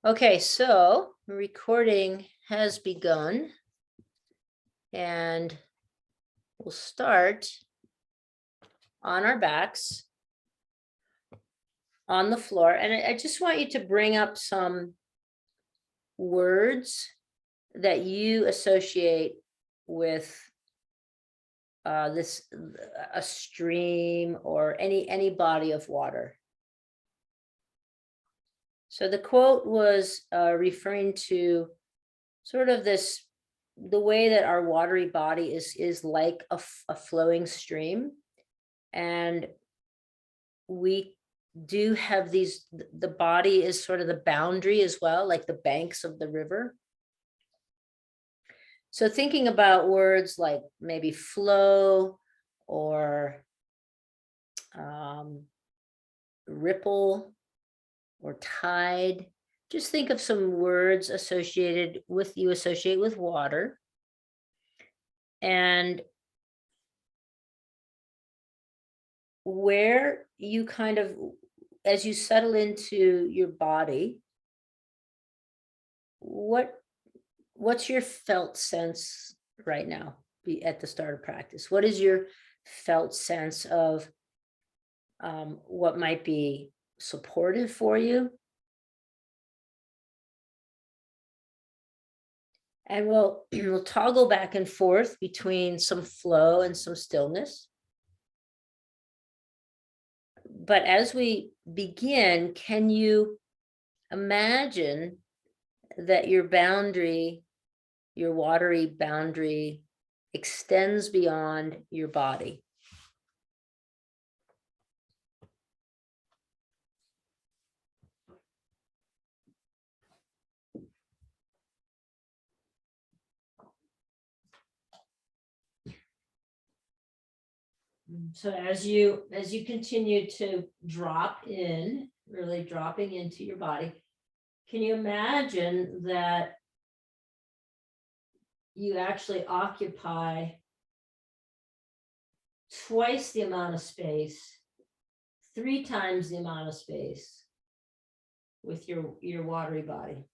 Okay, so recording has begun and we'll start on our backs on the floor. And I just want you to bring up some words that you associate with this a stream or any body of water. So the quote was referring to sort of the way that our watery body is like a flowing stream, and we do have the body is sort of the boundary as well, like the banks of the river. So thinking about words like maybe flow or ripple or tide, just think of some words associated with associate with water. And where you kind of, as you settle into your body, what's your felt sense right now at the start of practice? What is your felt sense of what might be supportive for you? And we'll toggle back and forth between some flow and some stillness. But as we begin, can you imagine that your boundary, your watery boundary, extends beyond your body? So as you continue to drop in, really dropping into your body, can you imagine that you actually occupy twice the amount of space, 3 times the amount of space with your watery body?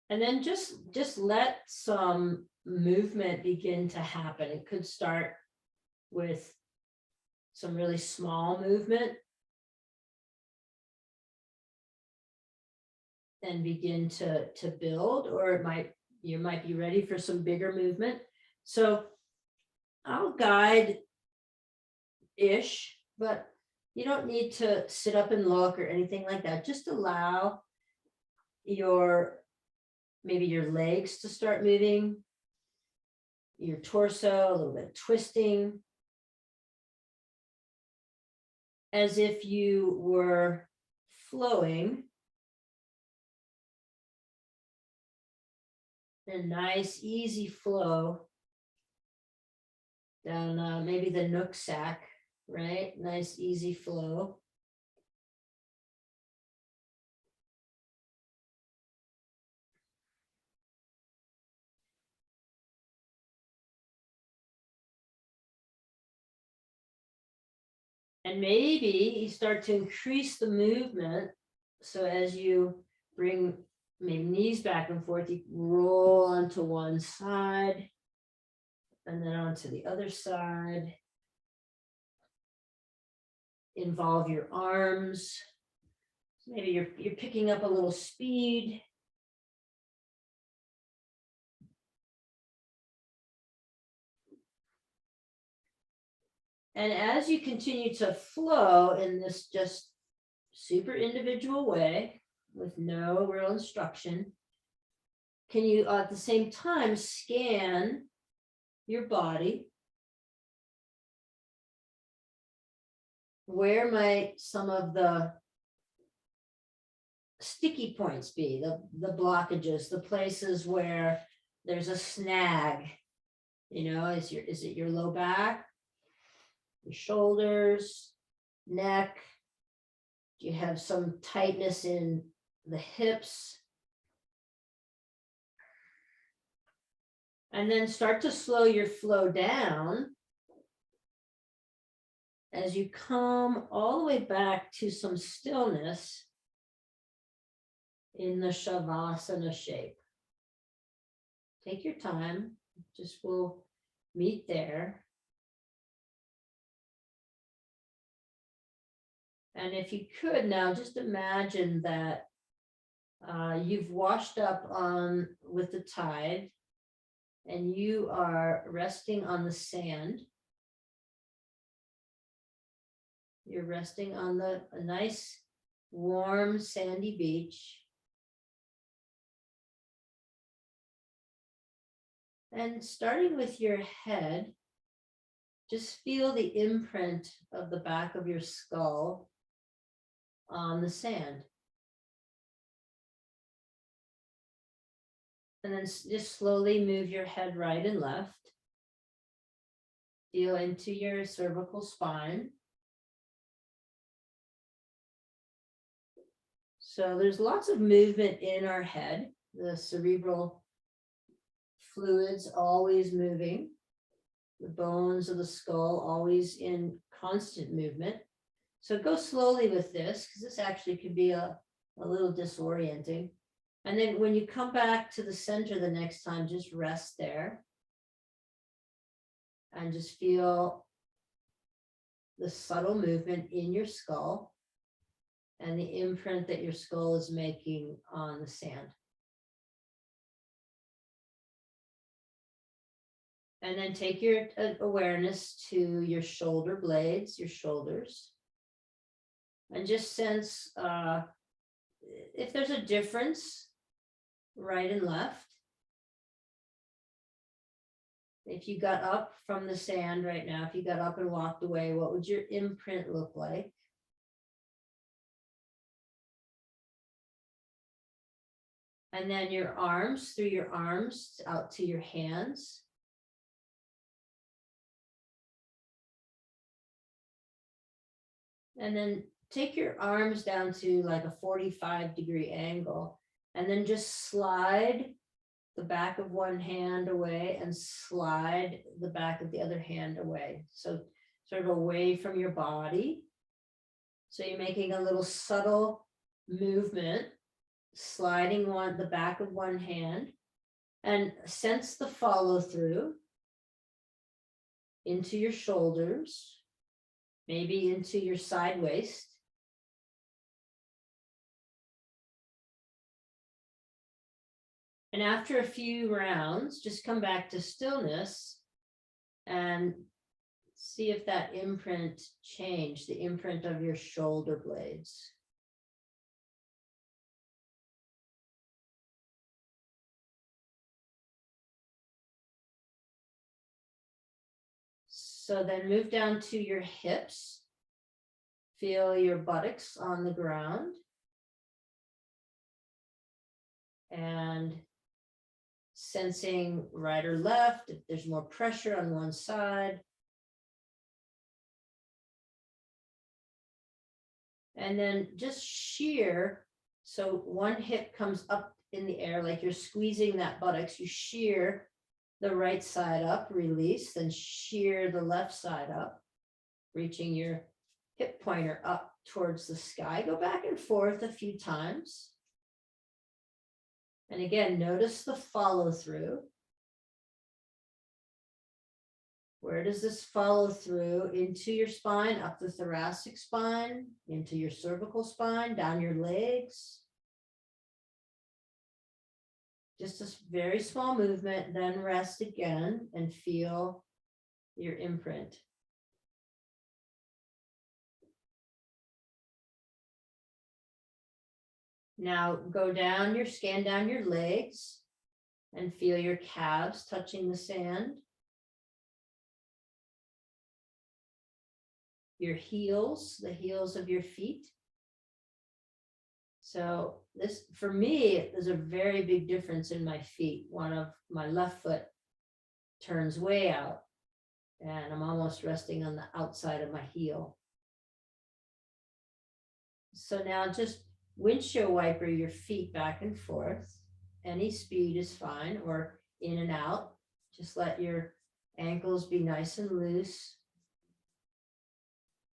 And then just let some movement begin to happen. It could start with some really small movement and begin to build, or you might be ready for some bigger movement. So I'll guide ish, but you don't need to sit up and look or anything like that. Just allow maybe your legs to start moving, your torso, a little bit of twisting, as if you were flowing. A nice, easy flow down maybe the Nooksack, right? Nice, easy flow. And maybe you start to increase the movement. So as you bring maybe knees back and forth, you roll onto one side and then onto the other side. Involve your arms. Maybe you're picking up a little speed. And as you continue to flow in this just super individual way with no real instruction, can you at the same time scan your body? Where might some of the sticky points be, the blockages, the places where there's a snag? Is it your low back, your shoulders, neck? Do you have some tightness in the hips? And then start to slow your flow down as you come all the way back to some stillness in the Shavasana shape. Take your time, just we'll meet there. And if you could now just imagine that you've washed up on with the tide and you are resting on the sand. You're resting on a nice, warm, sandy beach. And starting with your head, just feel the imprint of the back of your skull on the sand. And then just slowly move your head right and left. Feel into your cervical spine. So there's lots of movement in our head. The cerebral fluids always moving. The bones of the skull always in constant movement. So go slowly with this, because this actually could be a little disorienting. And then when you come back to the center the next time, just rest there. And just feel the subtle movement in your skull and the imprint that your skull is making on the sand. And then take your awareness to your shoulder blades, your shoulders, and just sense if there's a difference, right and left. If you got up from the sand right now, if you got up and walked away, what would your imprint look like? And then your arms, through your arms out to your hands. And then take your arms down to like a 45-degree angle, and then just slide the back of one hand away and slide the back of the other hand away. So sort of away from your body. So you're making a little subtle movement, sliding the back of one hand, and sense the follow through into your shoulders, maybe into your side waist. And after a few rounds, just come back to stillness and see if that imprint changed, the imprint of your shoulder blades. So then move down to your hips. Feel your buttocks on the ground. And sensing right or left, if there's more pressure on one side. And then just shear. So one hip comes up in the air like you're squeezing that buttocks. You shear the right side up, release, then shear the left side up, reaching your hip pointer up towards the sky. Go back and forth a few times. And again, notice the follow through. Where does this follow through? Into your spine, up the thoracic spine, into your cervical spine, down your legs. Just a very small movement, then rest again and feel your imprint. Now go down scan down your legs and feel your calves touching the sand. Your heels, the heels of your feet. So this, for me, there's a very big difference in my feet. One of my left foot turns way out and I'm almost resting on the outside of my heel. So now just windshield wiper your feet back and forth. Any speed is fine, or in and out. Just let your ankles be nice and loose.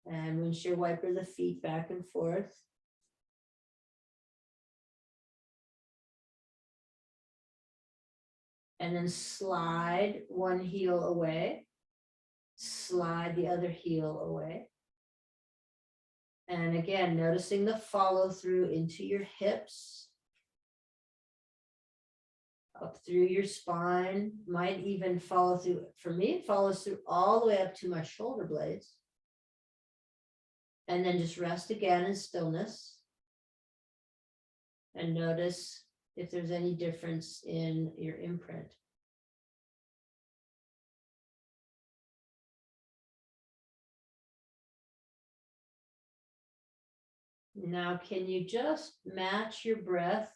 And windshield wiper the feet back and forth. And then slide one heel away. Slide the other heel away. And again, noticing the follow through into your hips. Up through your spine, might even follow through. For me, it follows through all the way up to my shoulder blades. And then just rest again in stillness. And notice if there's any difference in your imprint. Now, can you just match your breath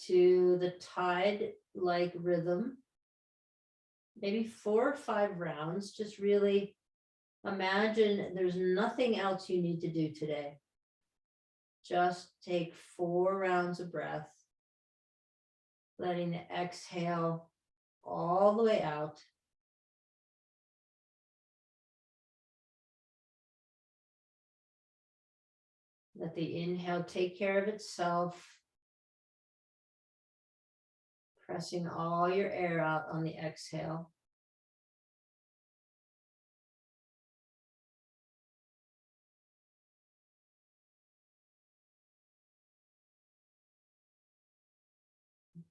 to the tide-like rhythm? Maybe 4 or 5 rounds. Just really imagine there's nothing else you need to do today. Just take 4 rounds of breath, letting the exhale all the way out. Let the inhale take care of itself, pressing all your air out on the exhale.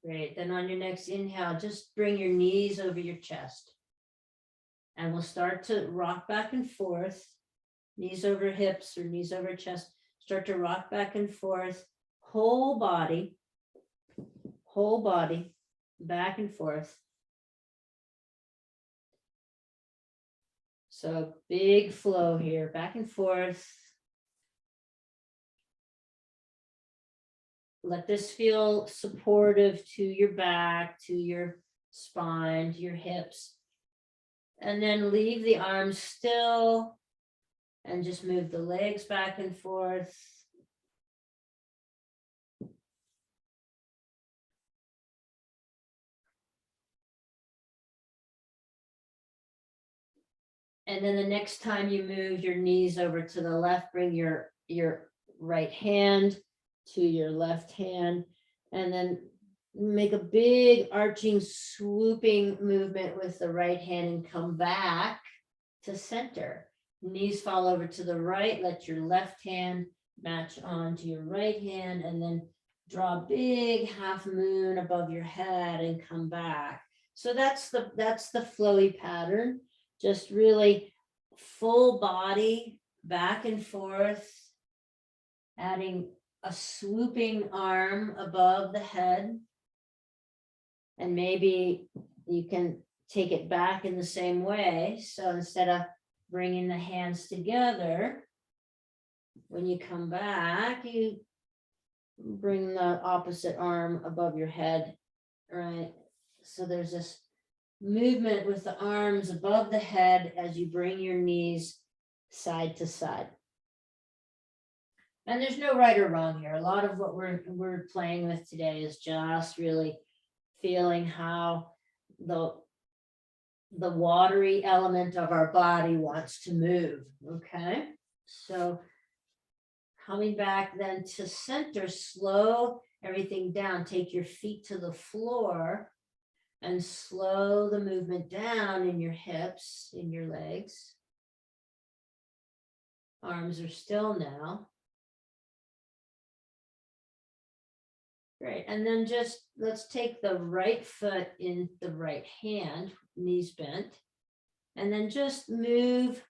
Great. Then on your next inhale, just bring your knees over your chest. And we'll start to rock back and forth, knees over hips or knees over chest. Start to rock back and forth, whole body, back and forth. So big flow here, back and forth. Let this feel supportive to your back, to your spine, to your hips. And then leave the arms still and just move the legs back and forth. And then the next time you move your knees over to the left, bring your right hand to your left hand, and then make a big arching, swooping movement with the right hand and come back to center. Knees fall over to the right, let your left hand match on to your right hand, and then draw a big half moon above your head and come back. So that's the flowy pattern. Just really full body back and forth, adding a swooping arm above the head. And maybe you can take it back in the same way. So instead of bringing the hands together, when you come back, you bring the opposite arm above your head, right? So there's this movement with the arms above the head as you bring your knees side to side. And there's no right or wrong here. A lot of what we're playing with today is just really feeling how the watery element of our body wants to move. Okay, so coming back then to center, slow everything down. Take your feet to the floor and slow the movement down in your hips, in your legs. Arms are still now. Great. And then just let's take the right foot in the right hand, knees bent, and then just move,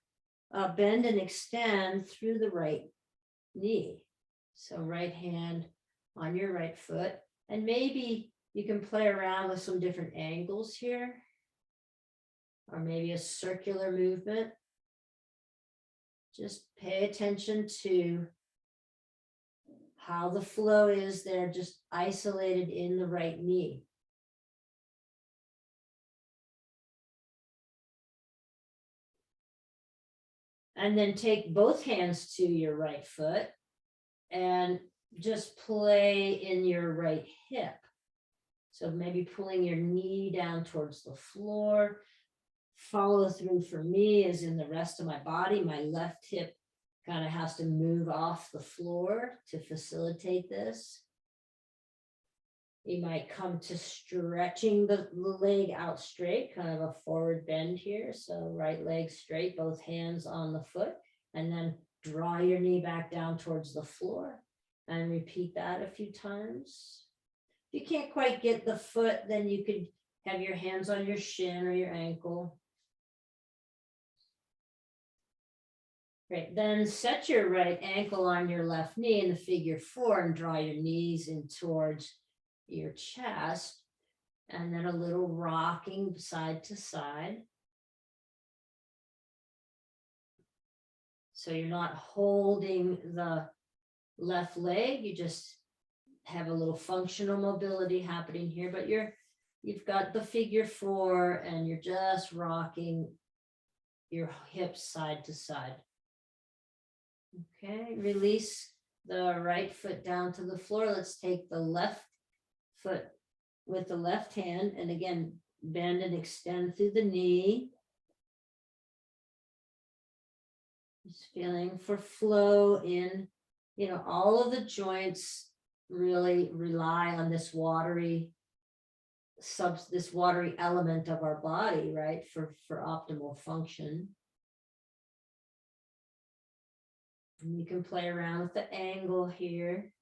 bend and extend through the right knee. So right hand on your right foot, and maybe you can play around with some different angles here, or maybe a circular movement. Just pay attention to how the flow is there, just isolated in the right knee. And then take both hands to your right foot and just play in your right hip. So maybe pulling your knee down towards the floor. Follow through for me is in the rest of my body. My left hip kind of has to move off the floor to facilitate this. You might come to stretching the leg out straight, kind of a forward bend here. So right leg straight, both hands on the foot, and then draw your knee back down towards the floor and repeat that a few times. If you can't quite get the foot, then you could have your hands on your shin or your ankle. Great, then set your right ankle on your left knee in the figure 4 and draw your knees in towards your chest, and then a little rocking side to side. So you're not holding the left leg, you just have a little functional mobility happening here, but you've got the figure 4 and you're just rocking your hips side to side. Okay, release the right foot down to the floor. Let's take the left foot with the left hand, and again, bend and extend through the knee. Just feeling for flow in, all of the joints really rely on this watery element of our body, right? For optimal function. And you can play around with the angle here.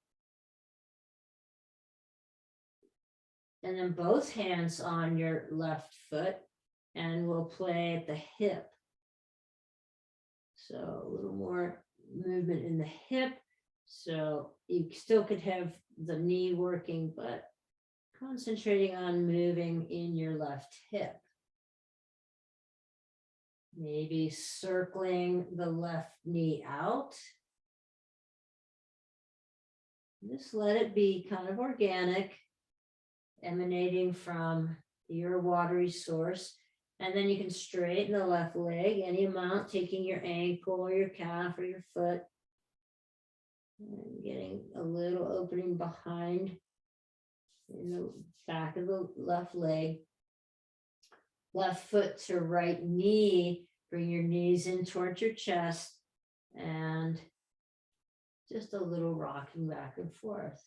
And then both hands on your left foot, and we'll play at the hip. So a little more movement in the hip. So you still could have the knee working, but concentrating on moving in your left hip. Maybe circling the left knee out. Just let it be kind of organic, emanating from your watery source. And then you can straighten the left leg any amount, taking your ankle or your calf or your foot, and getting a little opening behind in the back of the left leg. Left foot to right knee, bring your knees in towards your chest, and just a little rocking back and forth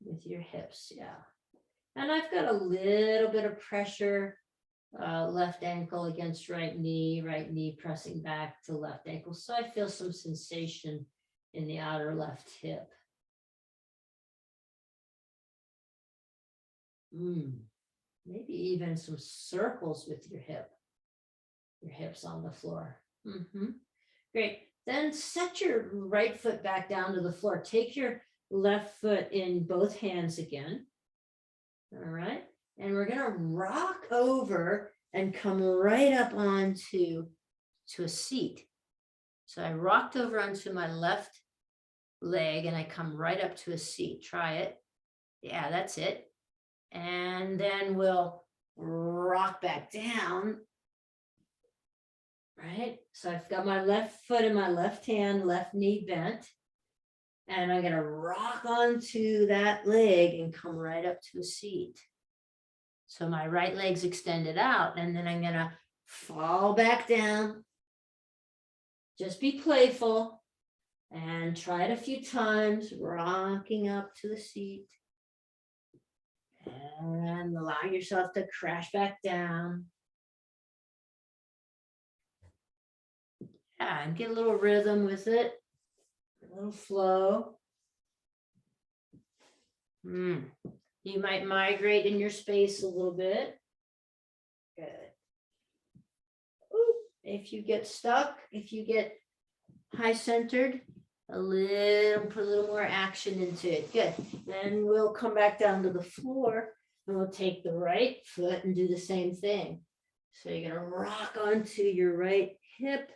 with your hips, yeah. And I've got a little bit of pressure, left ankle against right knee pressing back to left ankle. So I feel some sensation in the outer left hip. Maybe even some circles with your hips on the floor. Great. Then set your right foot back down to the floor. Take your left foot in both hands again. All right. And we're going to rock over and come right up onto a seat. So I rocked over onto my left leg and I come right up to a seat. Try it. Yeah, that's it. And then we'll rock back down. Right? So I've got my left foot in my left hand, left knee bent. And I'm going to rock onto that leg and come right up to a seat. So my right leg's extended out, and then I'm going to fall back down. Just be playful and try it a few times, rocking up to the seat. And allow yourself to crash back down. Yeah, and get a little rhythm with it. A little flow. You might migrate in your space a little bit. Good. Ooh, if you get stuck, if you get high centered, put a little more action into it. Good. Then we'll come back down to the floor and we'll take the right foot and do the same thing. So you're going to rock onto your right hip,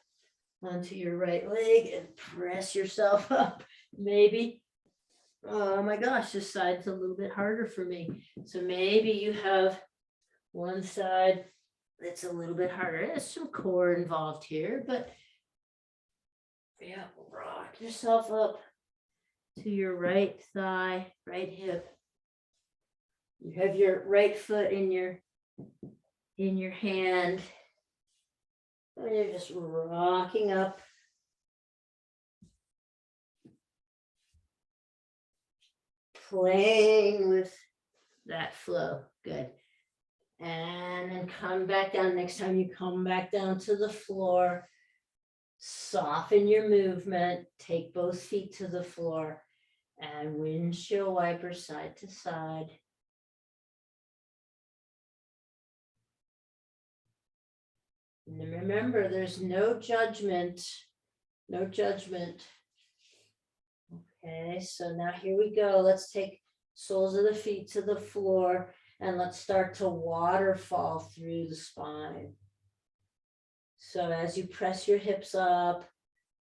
onto your right leg, and press yourself up. Maybe, oh my gosh, this side's a little bit harder for me. So maybe you have one side that's a little bit harder. There's some core involved here, but yeah, rock yourself up to your right thigh, right hip. You have your right foot in your hand. And you're just rocking up playing with that flow. Good. And then come back down. Next time you come back down to the floor, soften your movement, take both feet to the floor and windshield wiper side to side. And remember, there's no judgment, no judgment. Okay, so now here we go. Let's take soles of the feet to the floor and let's start to waterfall through the spine. So as you press your hips up,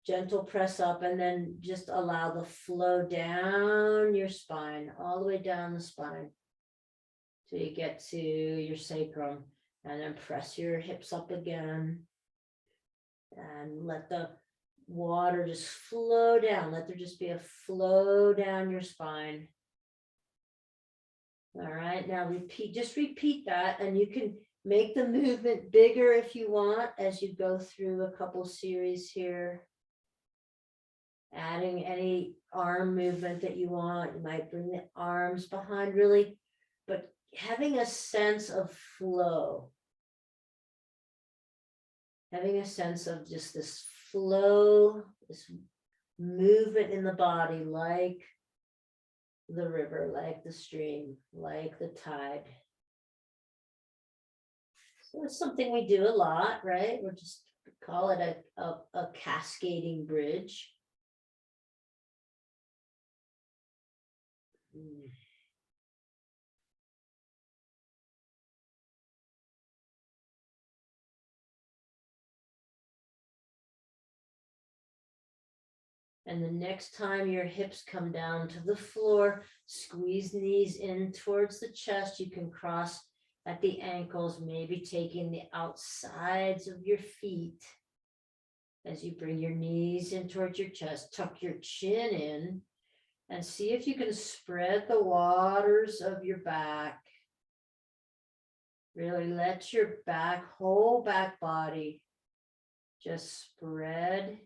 gentle press up, and then just allow the flow down your spine, all the way down the spine till you get to your sacrum, and then press your hips up again and let the water just flow down. Let there just be a flow down your spine. All right, now just repeat that, and you can make the movement bigger if you want as you go through a couple series here. Adding any arm movement that you want. You might bring the arms behind really, but having a sense of flow. Having a sense of just this flow, this movement in the body, like the river, like the stream, like the tide. So it's something we do a lot, right? We're just call it a cascading bridge. And the next time your hips come down to the floor, squeeze knees in towards the chest. You can cross at the ankles, maybe taking the outsides of your feet. As you bring your knees in towards your chest, tuck your chin in and see if you can spread the waters of your back. Really let your whole back body just spread,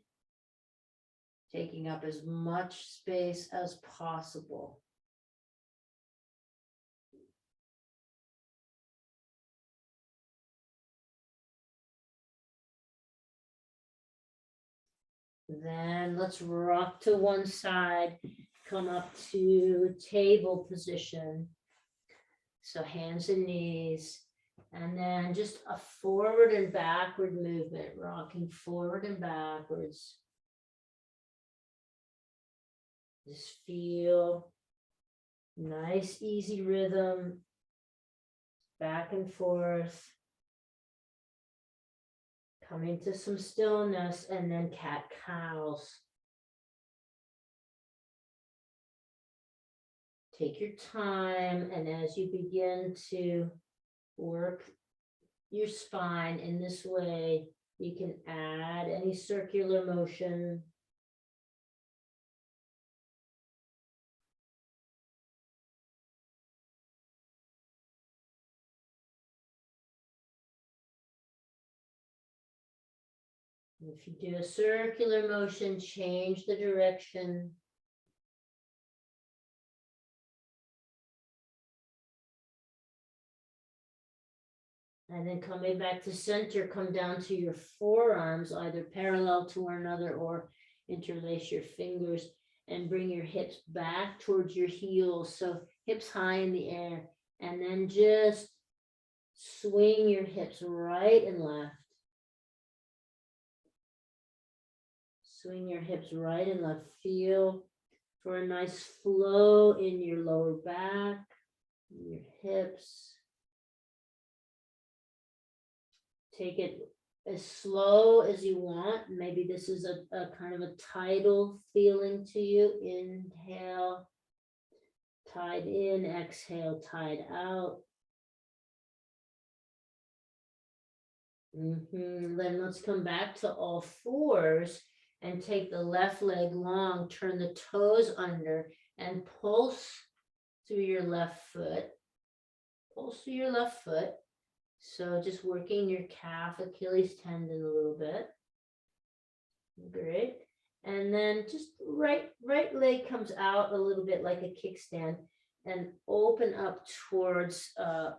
taking up as much space as possible. Then let's rock to one side, come up to table position. So hands and knees, and then just a forward and backward movement, rocking forward and backwards. Just feel nice, easy rhythm, back and forth. Coming to some stillness, and then cat-cows. Take your time, and as you begin to work your spine in this way, you can add any circular motion. If you do a circular motion, change the direction. And then coming back to center, come down to your forearms, either parallel to one another or interlace your fingers and bring your hips back towards your heels. So hips high in the air, and then just swing your hips right and left. Swing your hips right and left. Feel for a nice flow in your lower back, your hips. Take it as slow as you want. Maybe this is a kind of a tidal feeling to you. Inhale, tide in, exhale, tide out. Then let's come back to all fours and take the left leg long, turn the toes under and pulse through your left foot. Pulse through your left foot. So just working your calf, Achilles tendon a little bit. Great. And then just right leg comes out a little bit like a kickstand and open up towards a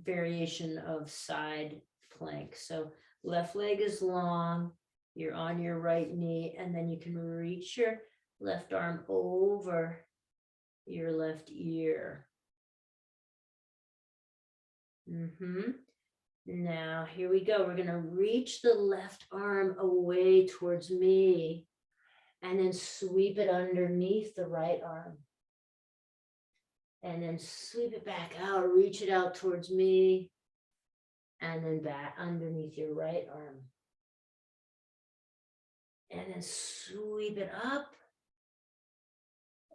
variation of side plank. So left leg is long, you're on your right knee, and then you can reach your left arm over your left ear. Now, here we go. We're going to reach the left arm away towards me and then sweep it underneath the right arm. And then sweep it back out, reach it out towards me, and then back underneath your right arm. And then sweep it up,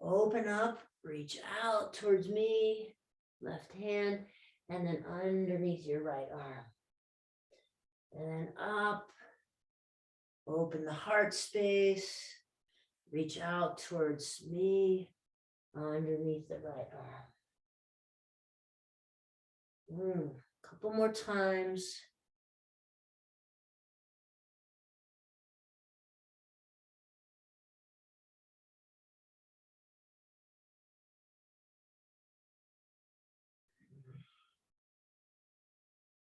open up, reach out towards me, left hand, and then underneath your right arm. And then up, open the heart space, reach out towards me, underneath the right arm. Couple more times.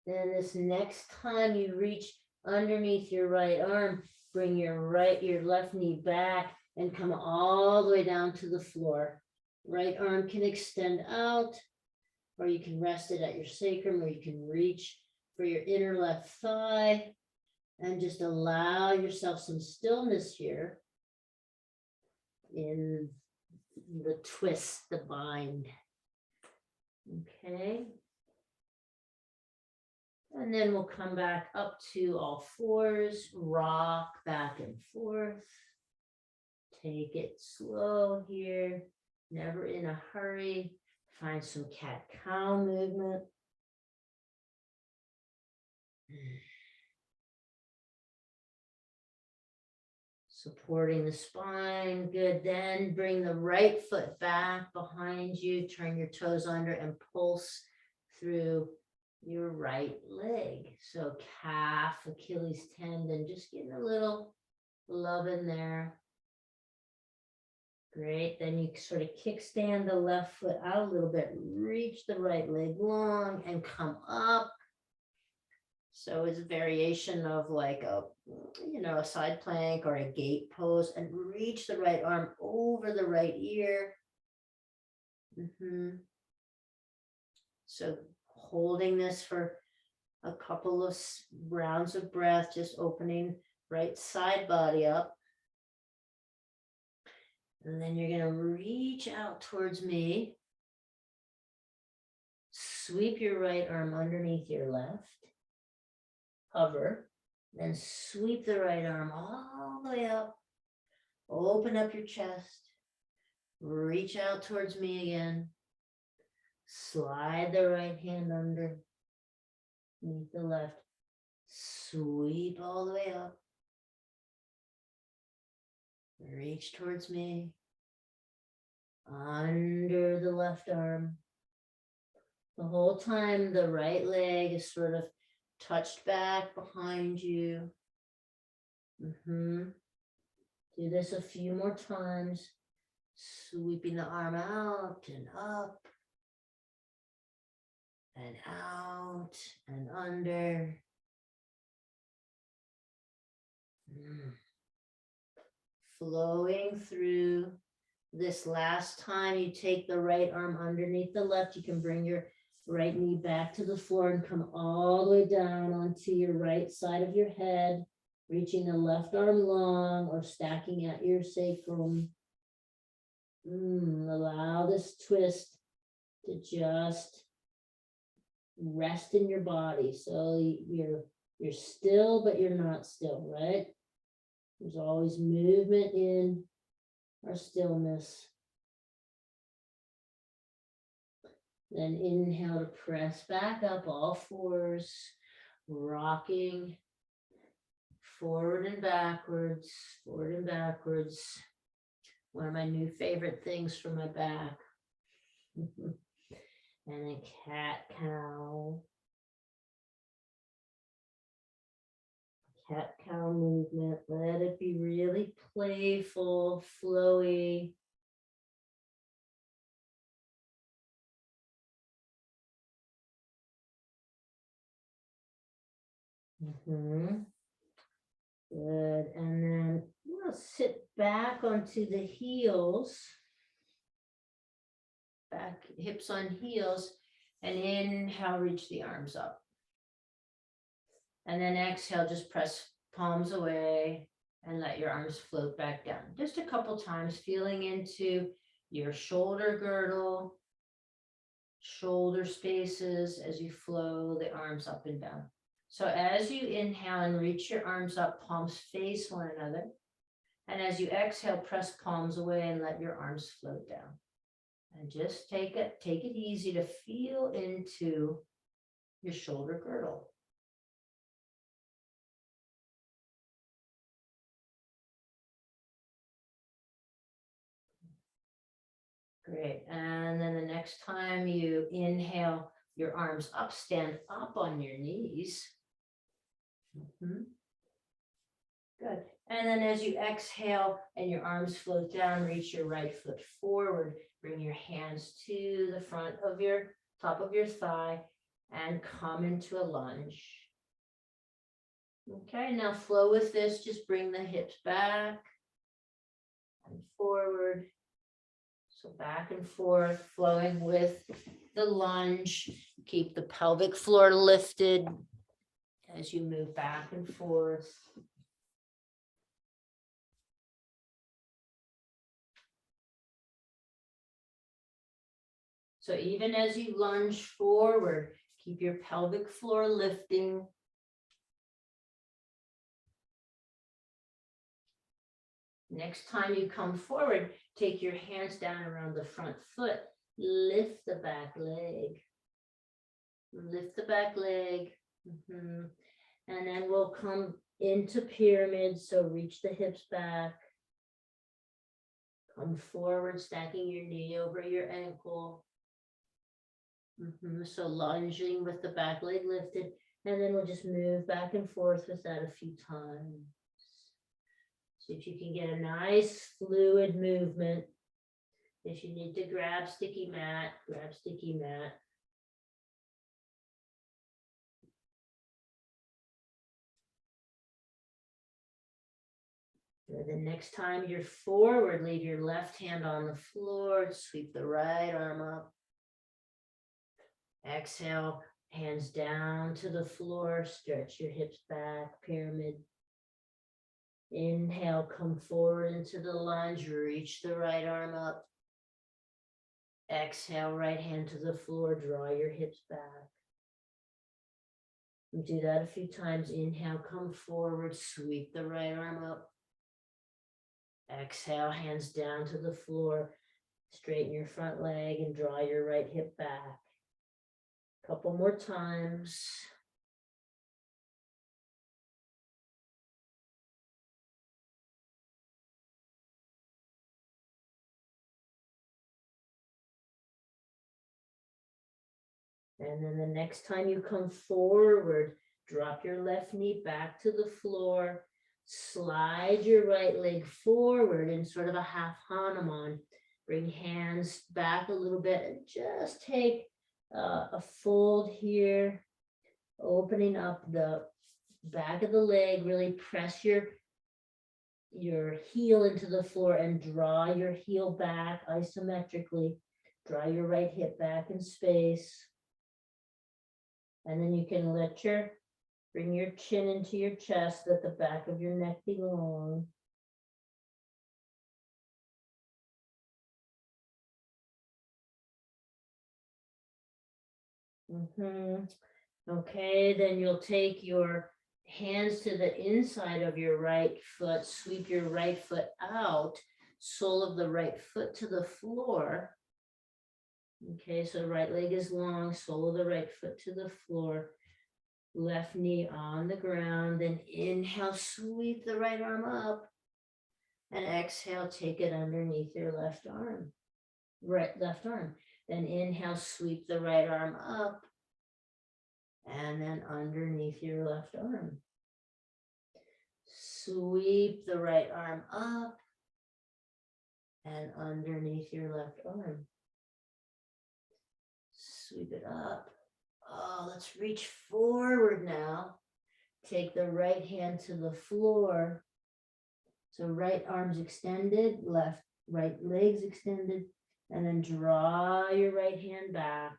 Then this next time you reach underneath your right arm, bring your left knee back and come all the way down to the floor. Right arm can extend out, or you can rest it at your sacrum, or you can reach for your inner left thigh and just allow yourself some stillness here in the twist, the bind. Okay. And then we'll come back up to all fours, rock back and forth. Take it slow here, never in a hurry. Find some cat-cow movement. Supporting the spine, good. Then bring the right foot back behind you, turn your toes under and pulse through your right leg. So calf, Achilles tendon, just getting a little love in there. Great. Then you sort of kickstand the left foot out a little bit, reach the right leg long and come up. So it's a variation of like a side plank or a gate pose, and reach the right arm over the right ear. So holding this for a couple of rounds of breath, just opening right side body up. And then you're going to reach out towards me. Sweep your right arm underneath your left. Hover. Then sweep the right arm all the way up. Open up your chest. Reach out towards me again. Slide the right hand underneath the left. Sweep all the way up. Reach towards me. Under the left arm. The whole time the right leg is sort of touched back behind you. Do this a few more times. Sweeping the arm out and up. And out and under. Flowing through. This last time you take the right arm underneath the left, you can bring your right knee back to the floor and come all the way down onto your right side of your head, reaching the left arm long or stacking at your sacrum. Allow this twist to just rest in your body. So you're still, but you're not still, right? There's always movement in our stillness. Then inhale to press back up, all fours, rocking forward and backwards, forward and backwards. One of my new favorite things for my back. And then cat-cow. cat-cow movement. Let it be really playful, flowy. Good. And then we'll sit back onto the heels. Back, hips on heels. And inhale, reach the arms up. And then exhale, just press palms away and let your arms float back down. Just a couple times, feeling into your shoulder girdle, shoulder spaces as you flow the arms up and down. So as you inhale and reach your arms up, palms face one another. And as you exhale, press palms away and let your arms float down. And just take it easy to feel into your shoulder girdle. Great. And then the next time you inhale, your arms up, stand up on your knees. Good. And then as you exhale and your arms float down, reach your right foot forward. Bring your hands to the front of your top of your thigh and come into a lunge. Okay, now flow with this. Just bring the hips back and forward. So back and forth, flowing with the lunge. Keep the pelvic floor lifted as you move back and forth. So even as you lunge forward, keep your pelvic floor lifting. Next time you come forward, take your hands down around the front foot. Lift the back leg. Lift the back leg. And then we'll come into pyramid. So reach the hips back. Come forward, stacking your knee over your ankle. So lunging with the back leg lifted. And then we'll just move back and forth with that a few times. See if you can get a nice fluid movement. If you need to grab sticky mat, grab sticky mat. And the next time you're forward, leave your left hand on the floor, sweep the right arm up. Exhale, hands down to the floor, stretch your hips back, pyramid. Inhale, come forward into the lunge, reach the right arm up. Exhale, right hand to the floor, draw your hips back. And do that a few times. Inhale, come forward, sweep the right arm up. Exhale, hands down to the floor, straighten your front leg and draw your right hip back. Couple more times. And then the next time you come forward, drop your left knee back to the floor, slide your right leg forward in sort of a half Hanuman. Bring hands back a little bit and just take a fold here, opening up the back of the leg. Really press your heel into the floor and draw your heel back isometrically. Draw your right hip back in space. And then you can bring your chin into your chest, let the back of your neck be long. Okay, then you'll take your hands to the inside of your right foot, sweep your right foot out, sole of the right foot to the floor. Okay, so right leg is long, sole of the right foot to the floor, left knee on the ground, then inhale, sweep the right arm up, and exhale, take it underneath your left arm, left arm. Then inhale, sweep the right arm up, and then underneath your left arm. Sweep the right arm up and underneath your left arm. Sweep it up. Oh, let's reach forward now. Take the right hand to the floor. So right arm's extended, right leg's extended, and then draw your right hand back.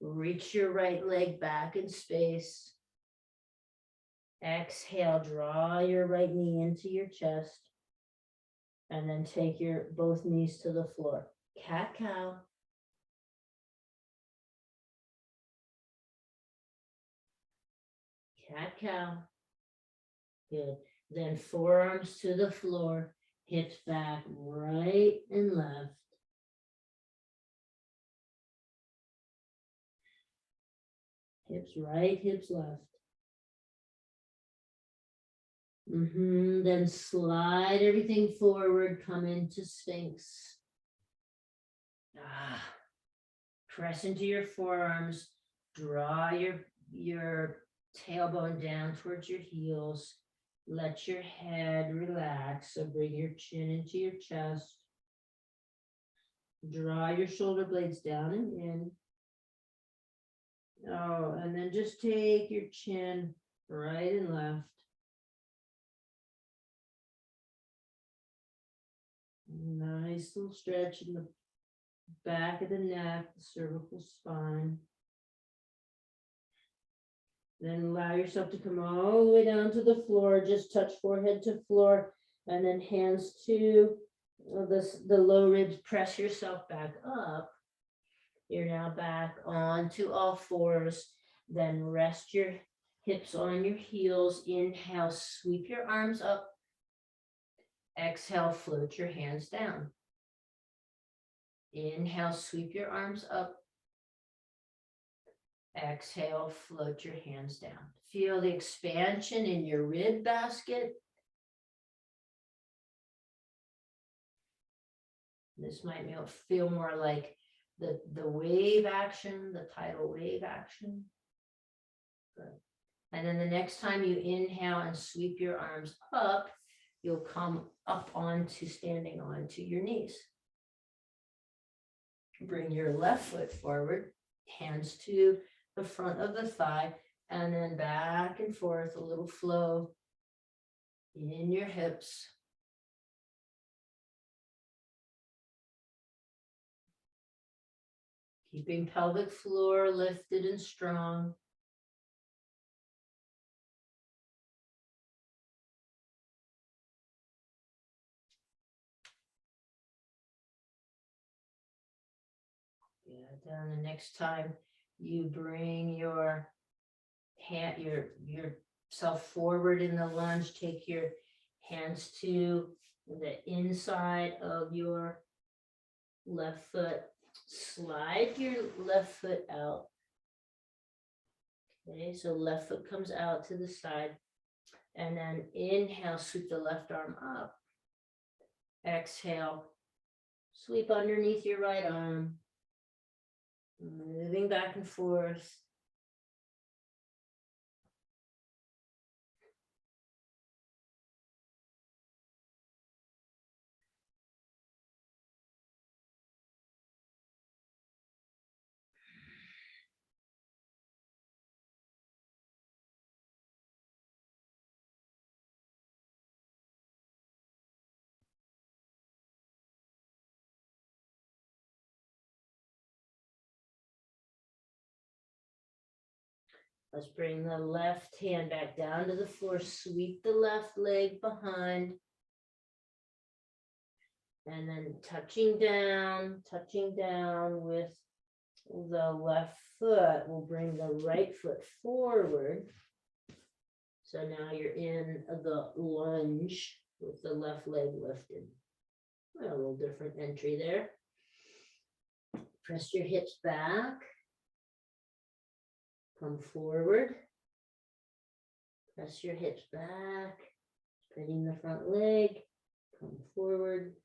Reach your right leg back in space. Exhale, draw your right knee into your chest. And then take your both knees to the floor. Cat-cow. Cat-cow. Good. Then forearms to the floor, hips back, right and left. Hips right, hips left. Then slide everything forward, come into Sphinx. Press into your forearms, draw your tailbone down towards your heels. Let your head relax. So bring your chin into your chest. Draw your shoulder blades down and in. Oh, and then just take your chin right and left. Nice little stretch in the back of the neck, the cervical spine. Then allow yourself to come all the way down to the floor. Just touch forehead to floor and then hands to the low ribs. Press yourself back up. You're now back onto all fours. Then rest your hips on your heels. Inhale, sweep your arms up. Exhale, float your hands down. Inhale, sweep your arms up. Exhale, float your hands down. Feel the expansion in your rib basket. This might feel more like the wave action, the tidal wave action. Good. And then the next time you inhale and sweep your arms up, you'll come up standing onto your knees. Bring your left foot forward, hands to the front of the thigh, and then back and forth, a little flow in your hips. Keeping pelvic floor lifted and strong. Yeah, then the next time you bring your hand, yourself forward in the lunge, take your hands to the inside of your left foot. Slide your left foot out. Okay, so left foot comes out to the side. And then inhale, sweep the left arm up. Exhale, sweep underneath your right arm. Moving back and forth. Let's bring the left hand back down to the floor. Sweep the left leg behind. And then touching down with the left foot. We'll bring the right foot forward. So now you're in the lunge with the left leg lifted. A little different entry there. Press your hips back. Come forward. Press your hips back. Spreading the front leg. Come forward.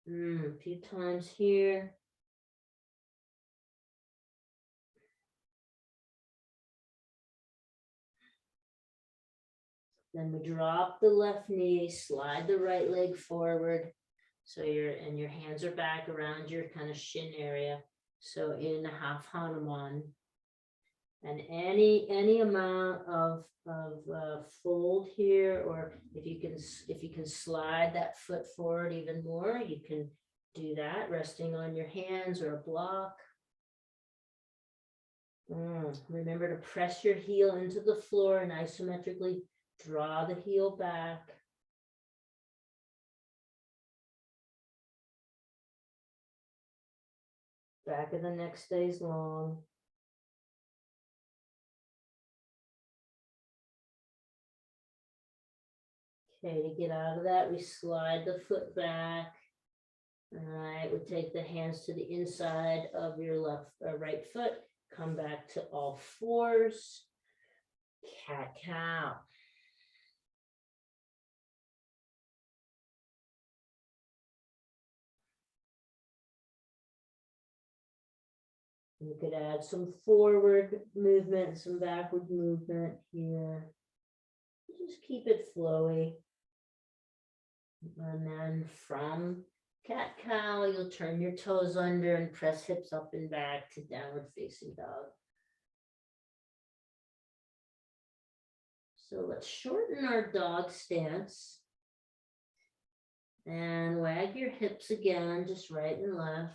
A few times here. Then we drop the left knee, slide the right leg forward. So your hands are back around your kind of shin area. So in a half Hanuman. And any amount of fold here, or if you can slide that foot forward even more, you can do that, resting on your hands or a block. Remember to press your heel into the floor and isometrically draw the heel back. Back of the neck stays long. Okay, to get out of that, we slide the foot back. All right, we take the hands to the inside of your right foot. Come back to all fours. Cat-cow. You could add some forward movement, some backward movement here. Just keep it flowy. And then from cat-cow, you'll turn your toes under and press hips up and back to downward facing dog. So let's shorten our dog stance. And wag your hips again, just right and left.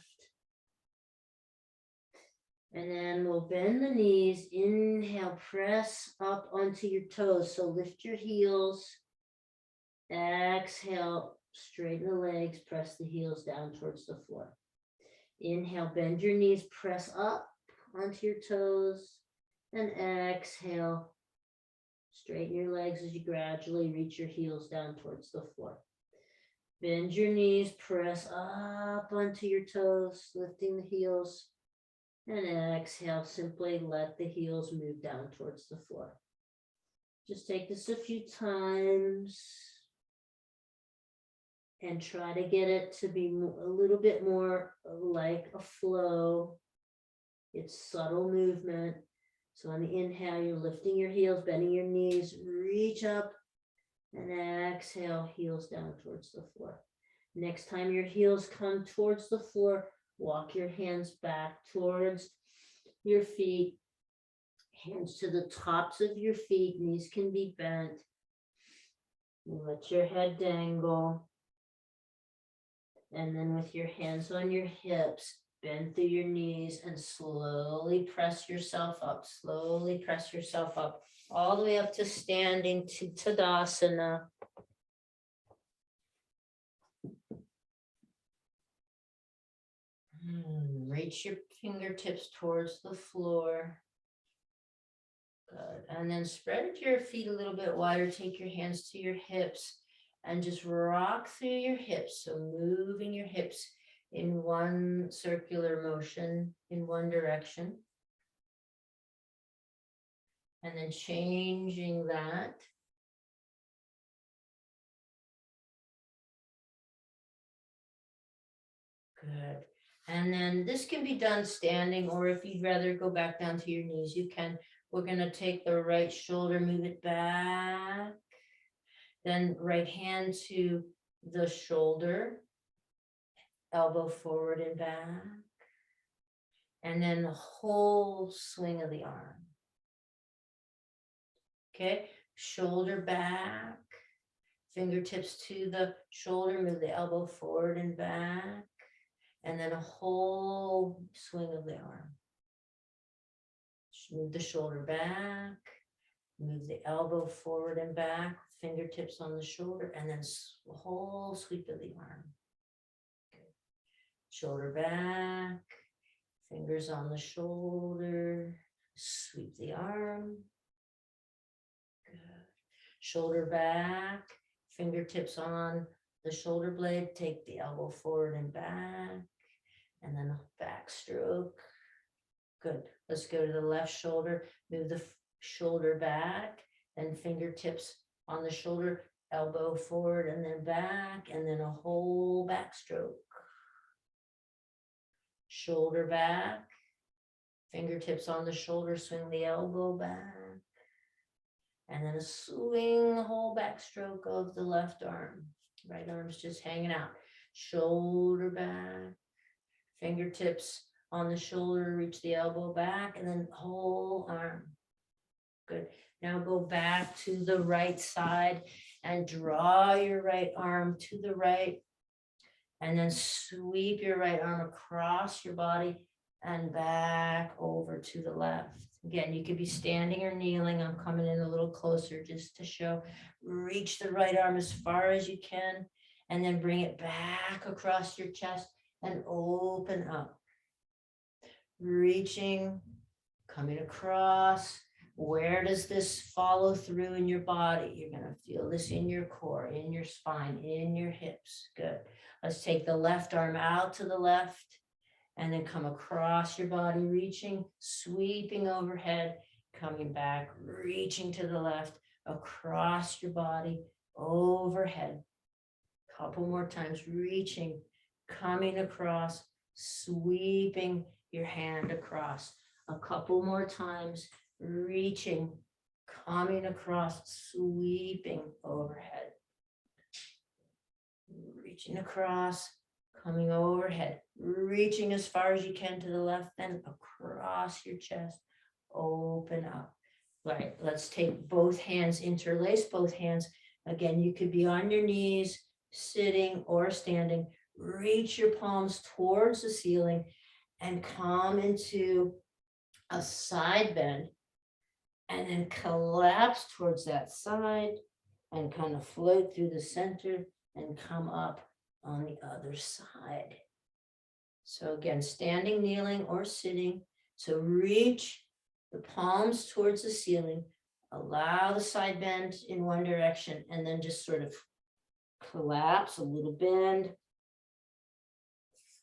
And then we'll bend the knees. Inhale, press up onto your toes. So lift your heels. Exhale, straighten the legs, press the heels down towards the floor. Inhale, bend your knees, press up onto your toes. And exhale, straighten your legs as you gradually reach your heels down towards the floor. Bend your knees, press up onto your toes, lifting the heels. And exhale, simply let the heels move down towards the floor. Just take this a few times and try to get it to be a little bit more like a flow. It's subtle movement. So on the inhale, you're lifting your heels, bending your knees, reach up, and exhale, heels down towards the floor. Next time your heels come towards the floor, walk your hands back towards your feet, hands to the tops of your feet, knees can be bent. Let your head dangle. And then with your hands on your hips, bend through your knees and slowly press yourself up. Slowly press yourself up all the way up to standing to Tadasana. Reach your fingertips towards the floor. Good. And then spread your feet a little bit wider. Take your hands to your hips and just rock through your hips. So moving your hips in one circular motion in one direction. And then changing that. Good. And then this can be done standing, or if you'd rather go back down to your knees, you can. We're going to take the right shoulder, move it back. Then right hand to the shoulder, elbow forward and back. And then the whole swing of the arm. Okay, shoulder back, fingertips to the shoulder, move the elbow forward and back. And then a whole swing of the arm. Move the shoulder back, move the elbow forward and back, fingertips on the shoulder, and then a whole sweep of the arm. Good. Shoulder back, fingers on the shoulder, sweep the arm. Good. Shoulder back, fingertips on the shoulder blade, take the elbow forward and back, and then a back stroke. Good. Let's go to the left shoulder, move the shoulder back, and fingertips on the shoulder, elbow forward and then back, and then a whole back stroke. Shoulder back, fingertips on the shoulder, swing the elbow back, And then a swing the whole backstroke of the left arm. Right arm's just hanging out. Shoulder back, fingertips on the shoulder, reach the elbow back, and then whole arm. Good. Now go back to the right side and draw your right arm to the right. And then sweep your right arm across your body and back over to the left. Again, you could be standing or kneeling. I'm coming in a little closer just to show. Reach the right arm as far as you can, and then bring it back across your chest and open up. Reaching, coming across. Where does this follow through in your body? You're going to feel this in your core, in your spine, in your hips. Good. Let's take the left arm out to the left and then come across your body, reaching, sweeping overhead, coming back, reaching to the left, across your body, overhead. Couple more times, reaching, coming across, sweeping your hand across. A couple more times, reaching, coming across, sweeping overhead. Reaching across, coming overhead, reaching as far as you can to the left, then across your chest, open up. Right, let's take both hands, interlace both hands. Again, you could be on your knees, sitting or standing. Reach your palms towards the ceiling and come into a side bend, and then collapse towards that side and kind of float through the center and come up on the other side. So again, standing, kneeling, or sitting. So reach the palms towards the ceiling, allow the side bend in one direction, and then just sort of collapse, a little bend,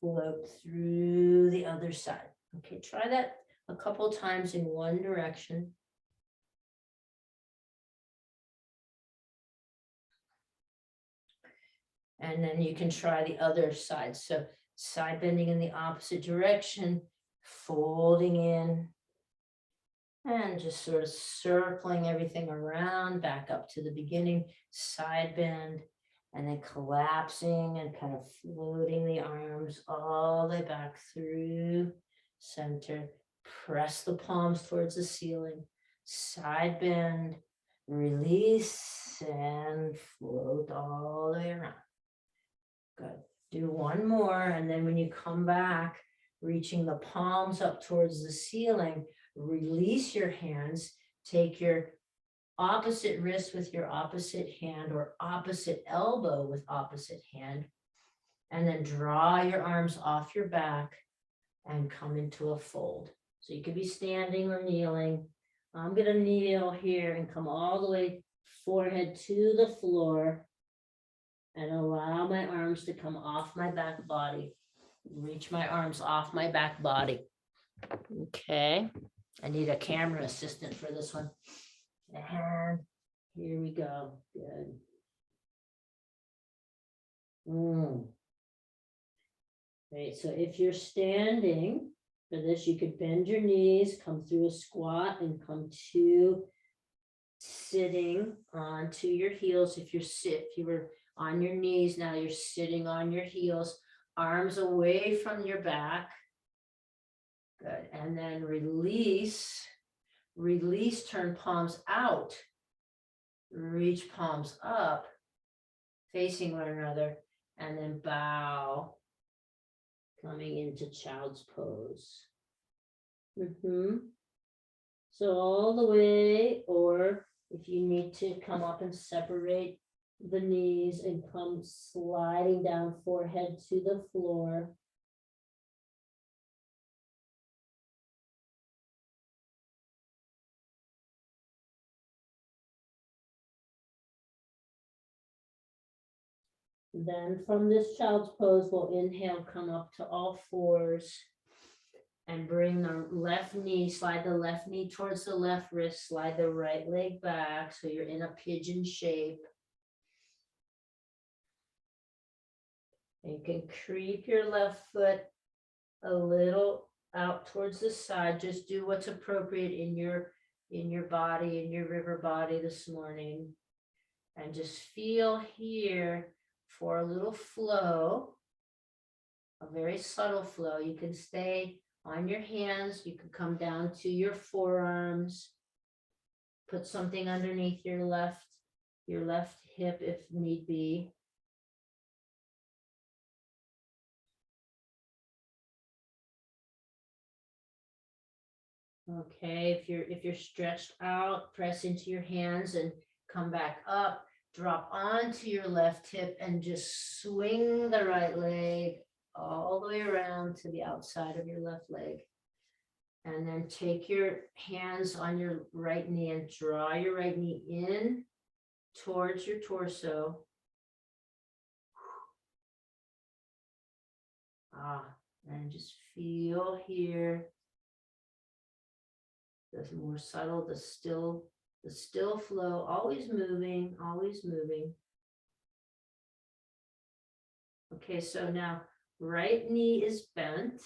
float through the other side. Okay, try that a couple times in one direction. And then you can try the other side. So side bending in the opposite direction, folding in, and just sort of circling everything around, back up to the beginning, side bend, and then collapsing and kind of floating the arms all the way back through center. Press the palms towards the ceiling, side bend, release, and float all the way around. Good. Do one more, and then when you come back, reaching the palms up towards the ceiling, release your hands, take your opposite wrist with your opposite hand or opposite elbow with opposite hand, and then draw your arms off your back and come into a fold. So you could be standing or kneeling. I'm going to kneel here and come all the way forehead to the floor and allow my arms to come off my back body. Reach my arms off my back body. Okay. I need a camera assistant for this one. And here we go. Good. Right, so if you're standing for this, you could bend your knees, come through a squat, and come to sitting onto your heels. If you were on your knees, now you're sitting on your heels, arms away from your back. Good, and then release, turn palms out, reach palms up, facing one another, and then bow, coming into child's pose. So all the way, or if you need to come up and separate the knees and come sliding down forehead to the floor. Then from this child's pose, we'll inhale, come up to all fours and bring the left knee, slide the left knee towards the left wrist, slide the right leg back so you're in a pigeon shape. And you can creep your left foot a little out towards the side. Just do what's appropriate in your in your body, in your river body this morning. And just feel here for a little flow, a very subtle flow. You can stay on your hands. You can come down to your forearms. Put something underneath your left hip if need be. Okay, if you're stretched out, press into your hands and come back up. Drop onto your left hip and just swing the right leg all the way around to the outside of your left leg. And then take your hands on your right knee and draw your right knee in towards your torso. And just feel here. The more subtle, the still flow, always moving, always moving. Okay, so now right knee is bent.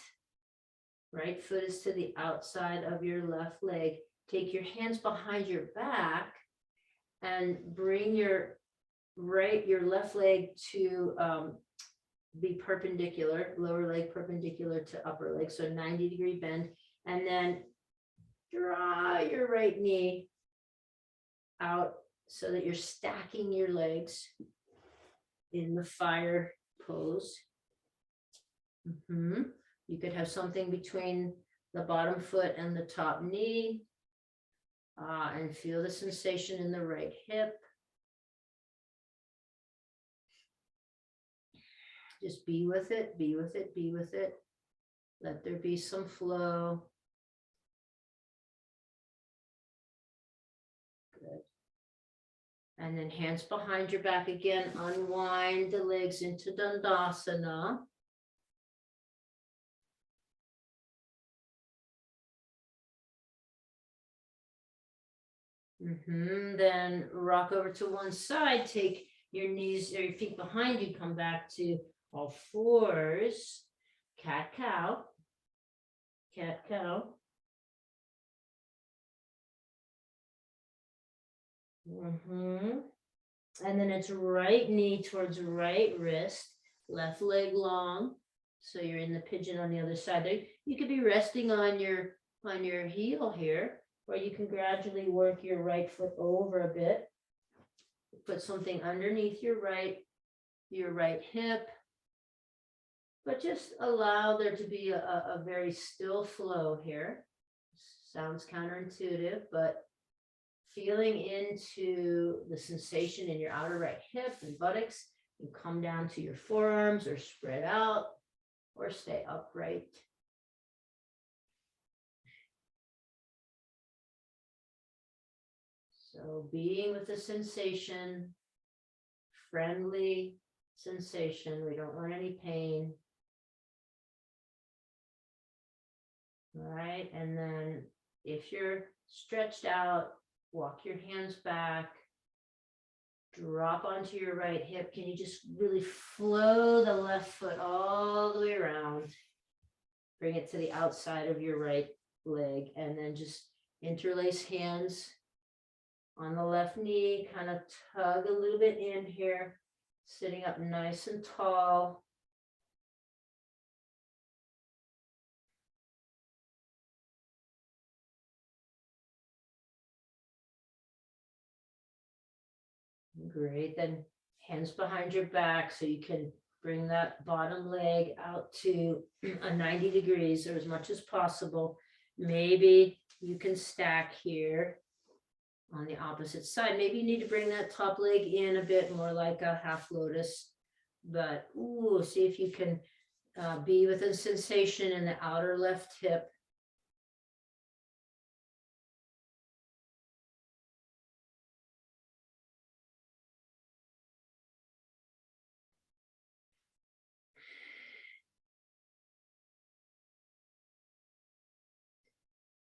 Right foot is to the outside of your left leg. Take your hands behind your back and bring your left leg to be perpendicular, lower leg perpendicular to upper leg, so 90-degree bend. And then draw your right knee out so that you're stacking your legs in the fire pose. You could have something between the bottom foot and the top knee, and feel the sensation in the right hip. Just be with it, be with it, be with it. Let there be some flow. Good. And then hands behind your back again, unwind the legs into Dandasana. Then rock over to one side, take your knees or your feet behind you, come back to all fours, cat cow, cat cow. And then it's right knee towards right wrist, left leg long. So you're in the pigeon on the other side. There, you could be resting on your heel here, or you can gradually work your right foot over a bit. Put something underneath your right hip. But just allow there to be a very still flow here. Sounds counterintuitive, but feeling into the sensation in your outer right hip and buttocks, and come down to your forearms or spread out or stay upright. So being with the sensation, friendly sensation, we don't want any pain. All right, and then if you're stretched out, walk your hands back, drop onto your right hip. Can you just really flow the left foot all the way around? Bring it to the outside of your right leg, and then just interlace hands on the left knee, kind of tug a little bit in here, sitting up nice and tall. Great, then hands behind your back so you can bring that bottom leg out to a 90 degrees or as much as possible. Maybe you can stack here on the opposite side. Maybe you need to bring that top leg in a bit more, like a half lotus, but see if you can be with a sensation in the outer left hip.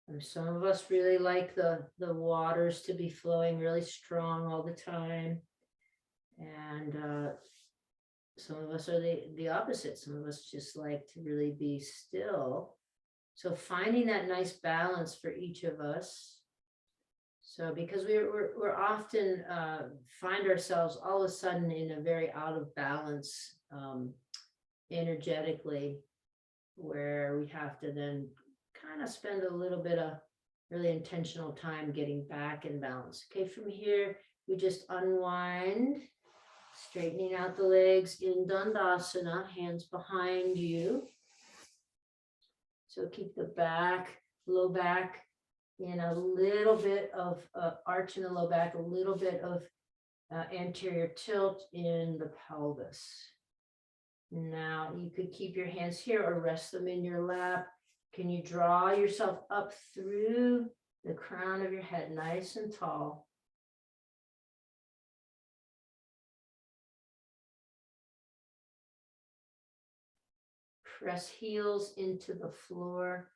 And some of us really like the waters to be flowing really strong all the time. And some of us are the opposite. Some of us just like to really be still. So finding that nice balance for each of us. So because we're often find ourselves all of a sudden in a very out of balance energetically, where we have to then kind of spend a little bit of really intentional time getting back in balance. Okay, from here, we just unwind, straightening out the legs in Dandasana, hands behind you. So keep the back, low back in a little bit of arch in the low back, a little bit of anterior tilt in the pelvis. Now you could keep your hands here or rest them in your lap. Can you draw yourself up through the crown of your head, nice and tall? Press heels into the floor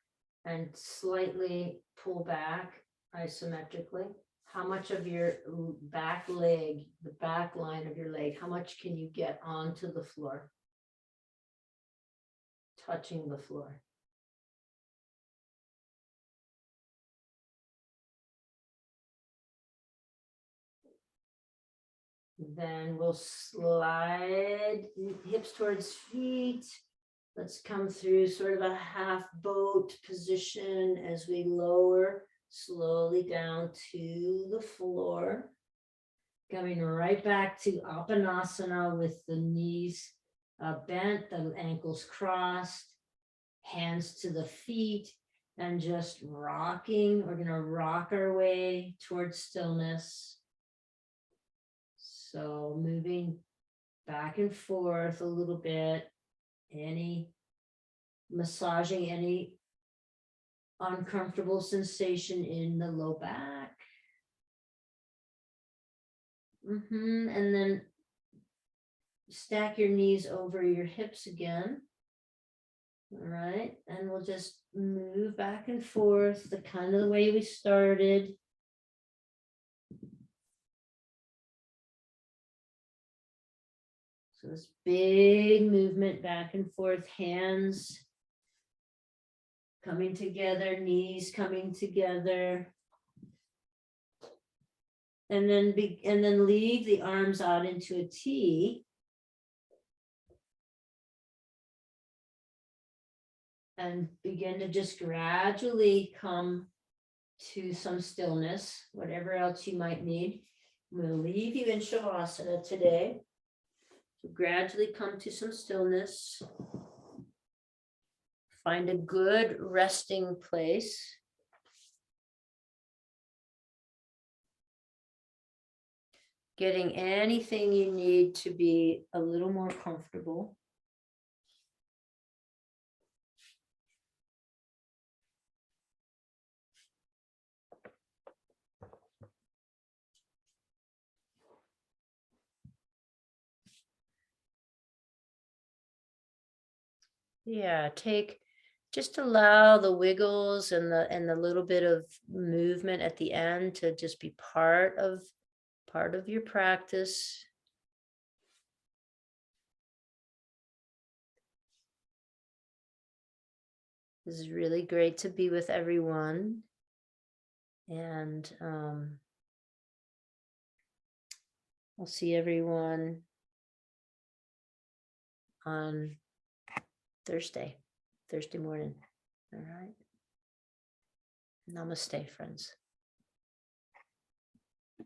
and slightly pull back isometrically. How much of your back leg, the back line of your leg, how much can you get onto the floor? Touching the floor. Then we'll slide hips towards feet. Let's come through sort of a half boat position as we lower slowly down to the floor. Coming right back to Apanasana with the knees bent, the ankles crossed, hands to the feet, and just rocking. We're going to rock our way towards stillness. So moving back and forth a little bit, massaging any uncomfortable sensation in the low back. And then stack your knees over your hips again. All right, and we'll just move back and forth the kind of the way we started. So this big movement back and forth, hands coming together, knees coming together. And then lead the arms out into a T. And begin to just gradually come to some stillness, whatever else you might need. I'm going to leave you in Shavasana today. So gradually come to some stillness. Find a good resting place. Getting anything you need to be a little more comfortable. Yeah, just allow the wiggles and the little bit of movement at the end to just be part of your practice. This is really great to be with everyone. And I'll see everyone on Thursday morning. All right. Namaste, friends.